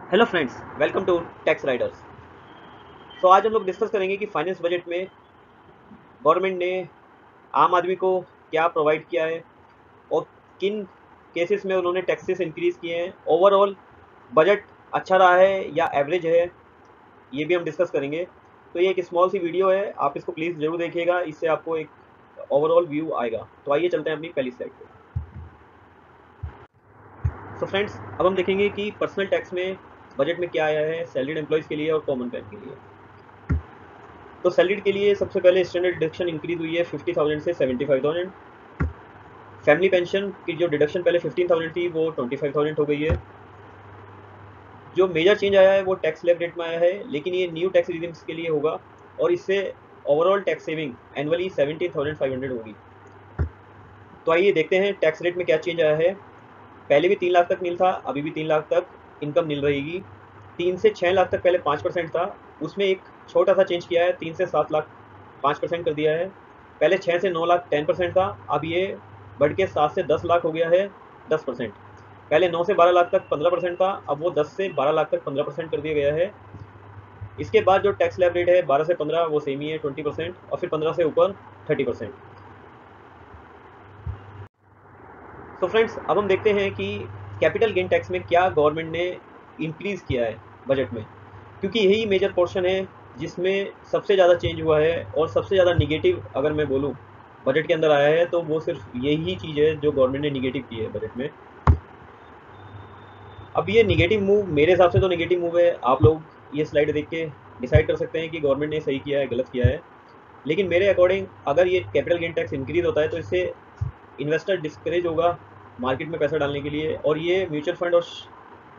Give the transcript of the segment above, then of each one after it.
Hello friends, welcome to tax riders. So आज हम लोग डिस्कस करेंगे कि फाइनेंस बजट में गवर्नमेंट ने आम आदमी को क्या प्रोवाइड किया है और किन केसेस में उन्होंने टैक्सेस इंक्रीज किए हैं। ओवरऑल बजट अच्छा रहा है या एवरेज है, ये भी हम डिस्कस करेंगे। तो ये एक स्मॉल सी वीडियो है, आप इसको प्लीज़ ज़रूर देखिएगा, इससे आपको एक ओवरऑल व्यू आएगा। तो आइए चलते हैं अपनी पहली स्लाइड पे। सो फ्रेंड्स, अब हम देखेंगे कि पर्सनल टैक्स में बजट में क्या आया है सैलरीड एम्प्लॉयज़ के लिए और कॉमन मैन के लिए। तो सैलरीड के लिए सबसे पहले स्टैंडर्ड डिडक्शन इंक्रीज हुई है 50,000 से 75,000। फैमिली पेंशन की जो डिडक्शन पहले 15,000 थी वो 25,000 हो गई है। जो मेजर चेंज आया है वो टैक्स स्लैब रेट में आया है, लेकिन ये न्यू टैक्स रिजिम्स के लिए होगा और इससे ओवरऑल टैक्स सेविंग एनुअली 17,500 होगी। तो आइए देखते हैं टैक्स रेट में क्या चेंज आया है। पहले भी 3 लाख तक मिल था, अभी भी 3 लाख तक इनकम मिल रहेगी। 3 से 6 लाख तक पहले 5% था, उसमें एक छोटा सा चेंज किया है, 3 से 7 लाख 5% कर दिया है। पहले 6 से 9 लाख 10% था, अब ये बढ़ के 7 से 10 लाख हो गया है 10%। पहले 9 से 12 लाख तक 15% था, अब वो 10 से 12 लाख तक 15% कर दिया गया है। इसके बाद जो टैक्स स्लैब रेट है 12 से 15 वो सेम ही है 20%, और फिर 15 से ऊपर 30%। तो फ्रेंड्स, अब हम देखते हैं कि कैपिटल गेन टैक्स में क्या गवर्नमेंट ने इंक्रीज़ किया है बजट में, क्योंकि यही मेजर पोर्शन है जिसमें सबसे ज़्यादा चेंज हुआ है और सबसे ज़्यादा निगेटिव अगर मैं बोलूँ बजट के अंदर आया है तो वो सिर्फ यही चीज़ है जो गवर्नमेंट ने निगेटिव की है बजट में। अब ये निगेटिव मूव मेरे हिसाब से तो निगेटिव मूव है, आप लोग ये स्लाइड देख के डिसाइड कर सकते हैं कि गवर्नमेंट ने सही किया है गलत किया है। लेकिन मेरे अकॉर्डिंग अगर ये कैपिटल गेन टैक्स इंक्रीज होता है तो इससे इन्वेस्टर डिस्करेज होगा मार्केट में पैसा डालने के लिए, और ये म्यूचुअल फंड और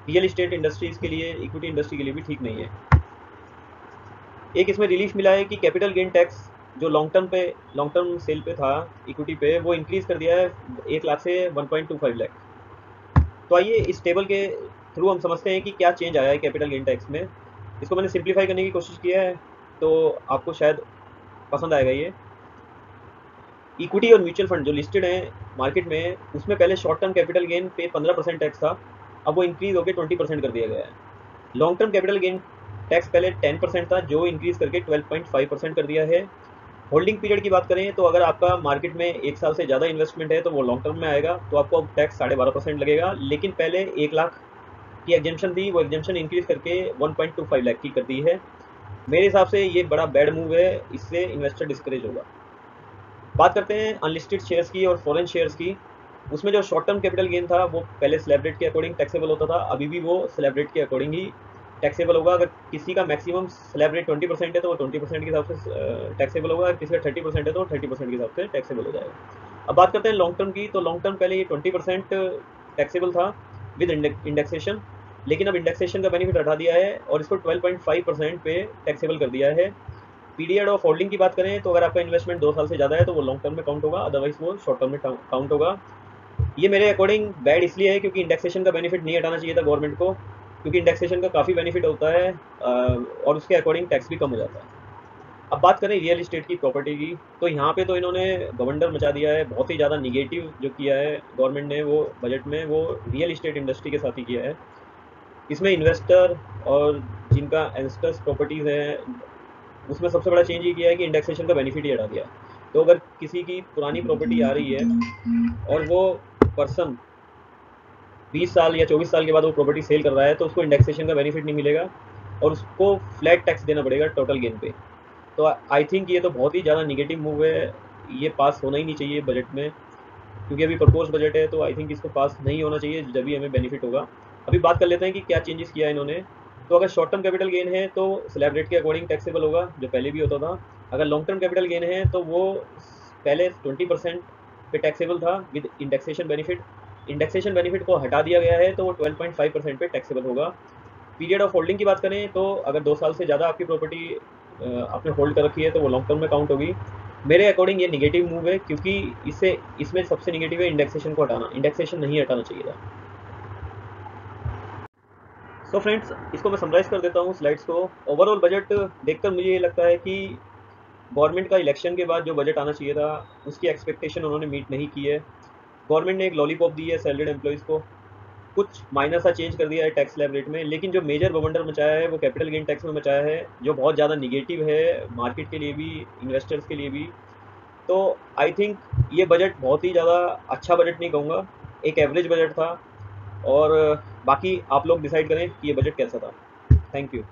रियल इस्टेट इंडस्ट्रीज के लिए, इक्विटी इंडस्ट्री के लिए भी ठीक नहीं है। एक इसमें रिलीफ मिला है कि कैपिटल गेन टैक्स जो लॉन्ग टर्म सेल पे था इक्विटी पे, वो इंक्रीज कर दिया है 1 लाख से 1.25 लाख। तो आइए इस टेबल के थ्रू हम समझते हैं कि क्या चेंज आया है कैपिटल गेन टैक्स में। इसको मैंने सिंप्लीफाई करने की कोशिश किया है, तो आपको शायद पसंद आएगा ये। इक्विटी और म्यूचुअल फंड जो लिस्टेड हैं मार्केट में, उसमें पहले शॉर्ट टर्म कैपिटल गेन पे 15% टैक्स था, अब वो इंक्रीज होकर 20% कर दिया गया है। Long term capital gain tax पहले 10% था, जो इंक्रीज करके 12.5% कर दिया है। होल्डिंग पीरियड की बात करें तो अगर आपका मार्केट में 1 साल से ज़्यादा इन्वेस्टमेंट है तो वो लॉन्ग टर्म में आएगा, तो आपको अब टैक्स 12.5% लगेगा। लेकिन पहले 1 लाख की एग्जेम्पशन थी, वो एग्जेम्पशन इंक्रीज करके 1.25 लाख की कर दी है। मेरे हिसाब से ये बड़ा बैड मूव है, इससे इन्वेस्टर डिस्करेज होगा। बात करते हैं अनलिस्टेड शेयर्स की और फॉरेन शेयर्स की। उसमें जो शॉर्ट टर्म कैपिटल गेन था वो पहले स्लैब रेट के अकॉर्डिंग टैक्सेबल होता था, अभी भी वो स्लैब रेट के अकॉर्डिंग ही टैक्सेबल होगा। अगर किसी का मैक्सिमम स्लैब रेट 20% है तो वो 20% के हिसाब से टैक्सेबल होगा, अगर किसी का 30% है तो 30% के हिसाब से टैक्सेबल हो जाएगा। अब बात करते हैं लॉन्ग टर्म की। तो लॉन्ग टर्म पहले ये 20% टैक्सेबल था विद इंडेक्सेशन, लेकिन अब इंडेक्सेशन का बेनिफिट हटा दिया है और इसको 12.5% पे टैक्सेबल कर दिया है। पीरियड ऑफ होल्डिंग की बात करें तो अगर आपका इन्वेस्टमेंट 2 साल से ज़्यादा है तो वो लॉन्ग टर्म में काउंट होगा, अदरवाइज वो शॉर्ट टर्म में काउंट होगा। ये मेरे अकॉर्डिंग बैड इसलिए है क्योंकि इंडेक्सेशन का बेनिफिट नहीं हटाना चाहिए था गवर्नमेंट को, क्योंकि इंडेक्सेशन का काफ़ी बेनिफिट होता है और उसके अकॉर्डिंग टैक्स भी कम हो जाता है। अब बात करें रियल इस्टेट की, प्रॉपर्टी की, तो यहाँ पे तो इन्होंने बवंडर मचा दिया है। बहुत ही ज़्यादा निगेटिव जो किया है गवर्नमेंट ने वो बजट में, वो रियल इस्टेट इंडस्ट्री के साथ ही किया है। इसमें इन्वेस्टर और जिनका एंसेस्टर्स प्रॉपर्टीज़ हैं, उसमें सबसे बड़ा चेंज ये किया है कि इंडेक्सेशन का बेनिफिट ही हटा दिया है। तो अगर किसी की पुरानी प्रॉपर्टी आ रही है और वो पर्सन 20 साल या 24 साल के बाद वो प्रॉपर्टी सेल कर रहा है तो उसको इंडेक्सेशन का बेनिफिट नहीं मिलेगा और उसको फ्लैट टैक्स देना पड़ेगा टोटल गेन पे। तो आई थिंक ये तो बहुत ही ज़्यादा निगेटिव मूव है, ये पास होना ही नहीं चाहिए बजट में, क्योंकि अभी प्रपोज बजट है तो आई थिंक इसको पास नहीं होना चाहिए, जब भी हमें बेनिफिट होगा। अभी बात कर लेते हैं कि क्या चेंजेस किया है इन्होंने। तो अगर शॉर्ट टर्म कैपिटल गेन है तो स्लैब रेट के अकॉर्डिंग टैक्सेबल होगा, जो पहले भी होता था। अगर लॉन्ग टर्म कैपिटल गेन है तो वो पहले 20% पे टैक्सेबल था विद इंडेक्सेशन बेनिफिट को हटा दिया गया है तो वो 12.5% पे टैक्सेबल होगा। पीरियड ऑफ होल्डिंग की बात करें तो अगर 2 साल से ज़्यादा आपकी प्रॉपर्टी आपने होल्ड कर रखी है तो वो लॉन्ग टर्म में काउंट होगी। मेरे अकॉर्डिंग ये निगेटिव मूव है, क्योंकि इसमें सबसे निगेटिव है इंडेक्सेशन को हटाना, इंडेक्सेशन नहीं हटाना चाहिए था। सो फ्रेंड्स, इसको मैं समराइज कर देता हूँ स्लाइड्स को। ओवरऑल बजट देखकर मुझे ये लगता है कि गवर्नमेंट का इलेक्शन के बाद जो बजट आना चाहिए था उसकी एक्सपेक्टेशन उन्होंने मीट नहीं की है। गवर्नमेंट ने एक लॉलीपॉप दी है सैलरीड एम्प्लॉयज़ को, कुछ माइनर सा चेंज कर दिया है टैक्स स्लैब रेट में, लेकिन जो मेजर बवंडर मचाया है वो कैपिटल गेन टैक्स में मचाया है, जो बहुत ज़्यादा निगेटिव है मार्केट के लिए भी, इन्वेस्टर्स के लिए भी। तो आई थिंक ये बजट बहुत ही ज़्यादा अच्छा बजट नहीं कहूँगा, एक एवरेज बजट था। और बाकी आप लोग डिसाइड करें कि ये बजट कैसा था। Thank you.